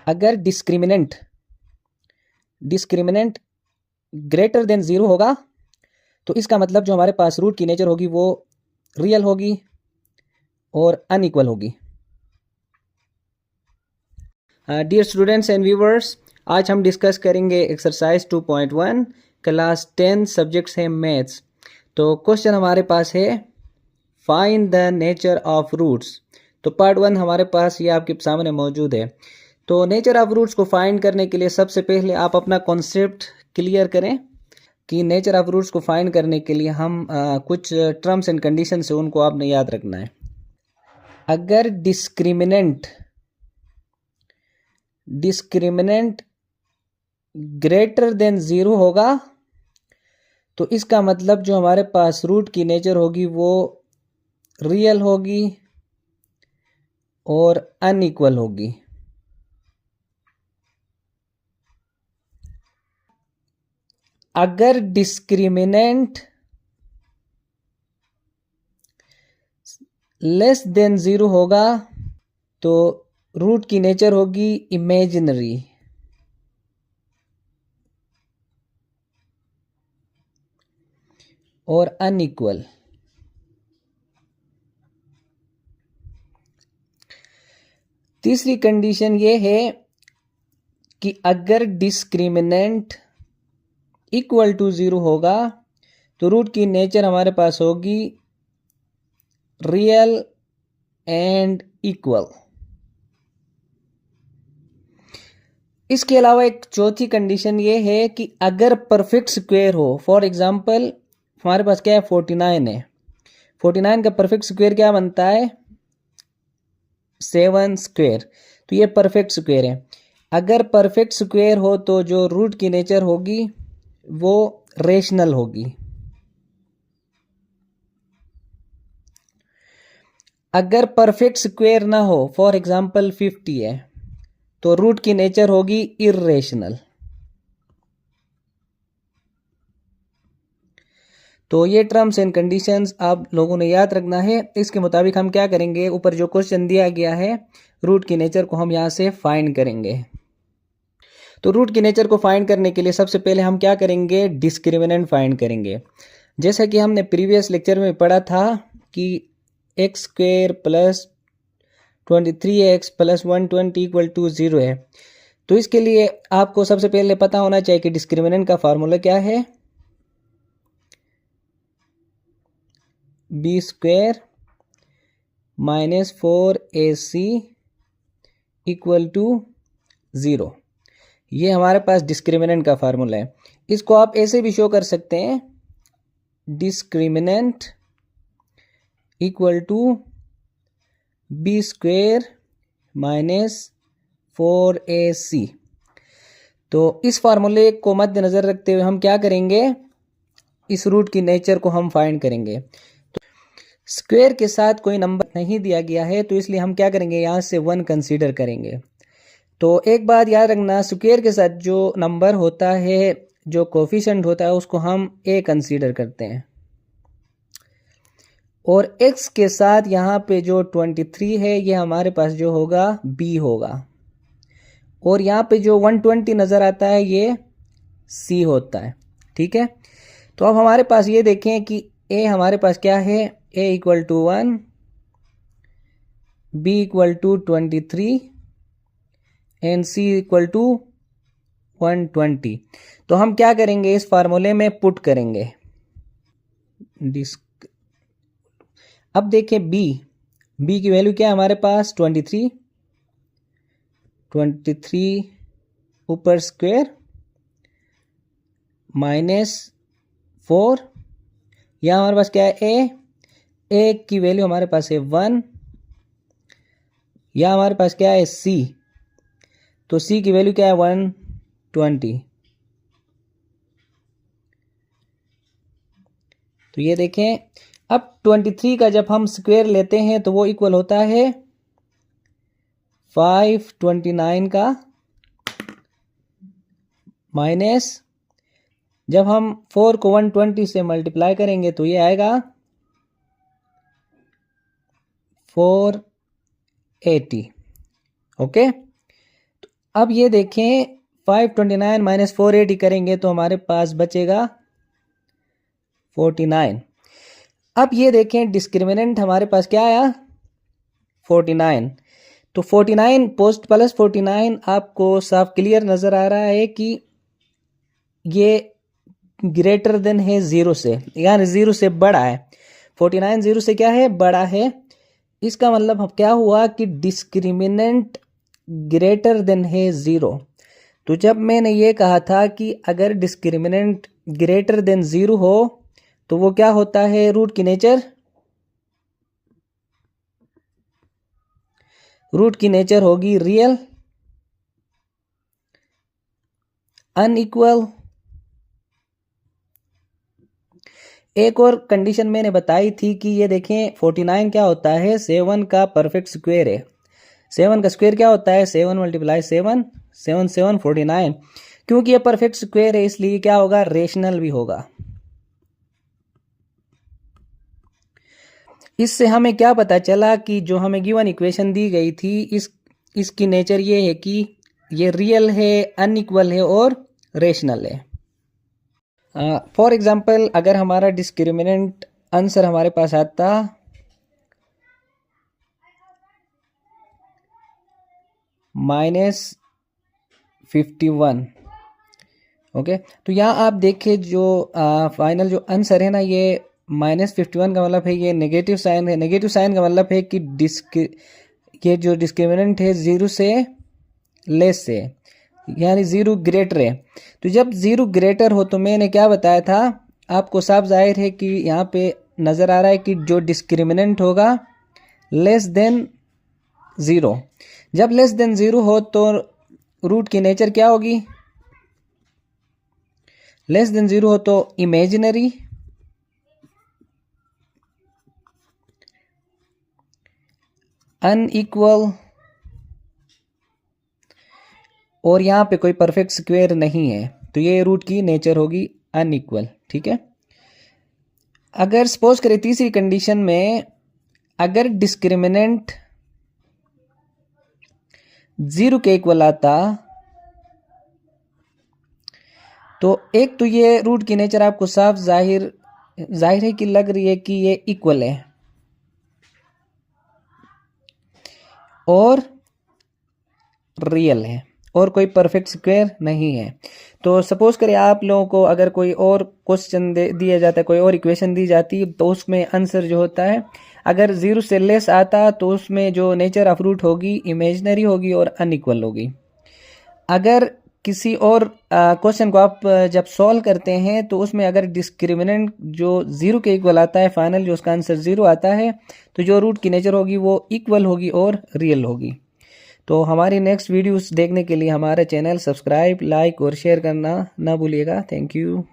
अगर discriminant greater than 0 होगा तो इसका मतलब जो हमारे पास रूट की नेचर होगी वो रियल होगी और अनइक्वल होगी। डियर स्टूडेंट्स एंड व्यूवर्स, आज हम डिस्कस करेंगे एक्सरसाइज 2.1 क्लास 10 सब्जेक्ट्स है मैथ्स। तो क्वेश्चन हमारे पास है find the nature of roots. तो पार्ट 1 हमारे पास ये आपके सामने मौजूद है। तो नेचर ऑफ रूट्स को फाइंड करने के लिए सबसे पहले आप अपना कॉन्सेप्ट क्लियर करें कि नेचर ऑफ रूट्स को फाइंड करने के लिए हम कुछ टर्म्स एंड कंडीशन है उनको आपने याद रखना है। अगर डिस्क्रिमिनेंट ग्रेटर देन 0 होगा तो इसका मतलब जो हमारे पास रूट की नेचर होगी वो रियल होगी और अनइक्वल होगी। अगर डिस्क्रिमिनेंट लेस देन 0 होगा तो रूट की नेचर होगी इमेजिनरी और अनइक्वल। तीसरी कंडीशन ये है कि अगर डिस्क्रिमिनेंट इक्वल टू 0 होगा तो रूट की नेचर हमारे पास होगी रियल एंड इक्वल। इसके अलावा एक चौथी कंडीशन ये है कि अगर परफेक्ट स्क्वायर हो, फॉर एग्जांपल हमारे पास क्या है 49 है, 49 का परफेक्ट स्क्वायर क्या बनता है 7 स्क्वायर, तो ये परफेक्ट स्क्वायर है। अगर परफेक्ट स्क्वायर हो तो जो रूट की नेचर होगी वो रेशनल होगी। अगर परफेक्ट स्क्वायर ना हो, फॉर एग्जांपल 50 है, तो रूट की नेचर होगी इर्रेशनल। तो ये टर्म्स एंड कंडीशंस आप लोगों ने याद रखना है। इसके मुताबिक हम क्या करेंगे, ऊपर जो क्वेश्चन दिया गया है रूट की नेचर को हम यहाँ से फाइंड करेंगे। तो रूट की नेचर को फाइंड करने के लिए सबसे पहले हम क्या करेंगे, डिस्क्रिमिनेंट फाइंड करेंगे। जैसा कि हमने प्रीवियस लेक्चर में पढ़ा था कि x square plus 23x plus 120 equal to 0 है। तो इसके लिए आपको सबसे पहले पता होना चाहिए कि डिस्क्रिमिनेंट का फार्मूला क्या है, b square minus 4ac equal to 0। ये हमारे पास डिस्क्रिमिनेंट का फार्मूला है। इसको आप ऐसे भी शो कर सकते हैं, discriminant equal to b square minus 4ac। तो इस फार्मूले को मद्देनजर रखते हुए हम क्या करेंगे, इस रूट की नेचर को हम फाइंड करेंगे। तो स्क्वायर के साथ कोई नंबर नहीं दिया गया है तो इसलिए हम क्या करेंगे, यहाँ से 1 कंसीडर करेंगे। तो एक बात याद रखना, स्क्वायर के साथ जो नंबर होता है, जो कोफिशिएंट होता है, उसको हम a कंसीडर करते हैं, और x के साथ यहाँ पे जो 23 है ये हमारे पास जो होगा b होगा, और यहाँ पे जो 120 नज़र आता है ये c होता है। ठीक है, तो अब हमारे पास ये देखें कि a हमारे पास क्या है, a equal to 1, b equal to 23 and c equal to 120। तो हम क्या करेंगे, इस फार्मूले में पुट करेंगे। अब देखें b की वैल्यू क्या है हमारे पास 23 ऊपर स्क्वायर माइनस 4, यहाँ हमारे पास क्या है a की वैल्यू हमारे पास है 1, यहाँ हमारे पास क्या है c, तो c की वैल्यू क्या है 120। तो ये देखें, अब 23 का जब हम स्क्वायर लेते हैं तो वो इक्वल होता है 529 का, माइनस जब हम 4 को 120 से मल्टीप्लाई करेंगे तो ये आएगा 480। ओके, तो अब ये देखें 529 माइनस 480 करेंगे तो हमारे पास बचेगा 49। अब ये देखें डिस्क्रिमिनेंट हमारे पास क्या आया 49। तो 49 पोस्ट प्लस 49 आपको साफ क्लियर नजर आ रहा है कि ये ग्रेटर देन है 0 से, यानी 0 से बड़ा है। 49 0 से क्या है बड़ा है। इसका मतलब क्या हुआ कि डिस्क्रिमिनेंट ग्रेटर देन है 0। तो जब मैंने ये कहा था कि अगर डिस्क्रिमिनेंट ग्रेटर देन 0 हो तो वो क्या होता है रूट की नेचर, रूट की नेचर होगी रियल, अनइक्वल। एक और कंडीशन मैंने बताई थी कि ये देखें 49 क्या होता है 7 का परफेक्ट स्क्वायर है। 7 का स्क्वायर क्या होता है 7 मल्टीप्लाई 7 7 7 49। क्योंकि ये परफेक्ट स्क्वायर है इसलिए क्या होगा रेशनल भी होगा। इससे हमें क्या पता चला कि जो हमें गिवन इक्वेशन दी गई थी इसकी नेचर ये है कि ये रियल है, अनइक्वल है और रेशनल है। फॉर एग्जाम्पल अगर हमारा डिस्क्रिमिनेंट आंसर हमारे पास आता -51, ओके, तो यहाँ आप देखें जो फाइनल जो आंसर है ना ये -51 का मतलब है ये नेगेटिव साइन है। नेगेटिव साइन का मतलब है कि ये जो डिस्क्रिमिनेंट है 0 से लेस है, यानी 0 ग्रेटर है। तो जब 0 ग्रेटर हो तो मैंने क्या बताया था आपको, साफ जाहिर है कि यहाँ पे नज़र आ रहा है कि जो डिस्क्रिमिनेंट होगा लेस देन 0। जब लेस देन 0 हो तो रूट की नेचर क्या होगी, लेस देन 0 हो तो इमेजिनरी, अनइक्वल, और यहाँ पे कोई परफेक्ट स्क्वायर नहीं है तो ये रूट की नेचर होगी अनइक्वल। ठीक है। अगर सपोज करें तीसरी कंडीशन में अगर डिस्क्रिमिनेंट 0 के इक्वल आता तो एक तो ये रूट की नेचर आपको साफ जाहिर है कि लग रही है कि ये इक्वल है और रियल है और कोई परफेक्ट स्क्वायर नहीं है। तो सपोज करें आप लोगों को अगर कोई और क्वेश्चन दिया जाता है, कोई और इक्वेशन दी जाती है तो उसमें आंसर जो होता है अगर 0 से लेस आता तो उसमें जो नेचर ऑफ रूट होगी इमेजिनरी होगी और अनइक्वल होगी। अगर किसी और क्वेश्चन को आप जब सॉल्व करते हैं तो उसमें अगर डिस्क्रिमिनेंट जो 0 के इक्वल आता है, फाइनल जो उसका आंसर 0 आता है, तो जो रूट की नेचर होगी वो इक्वल होगी और रियल होगी। तो हमारी नेक्स्ट वीडियोस देखने के लिए हमारा चैनल सब्सक्राइब, लाइक और शेयर करना ना भूलिएगा। Thank you.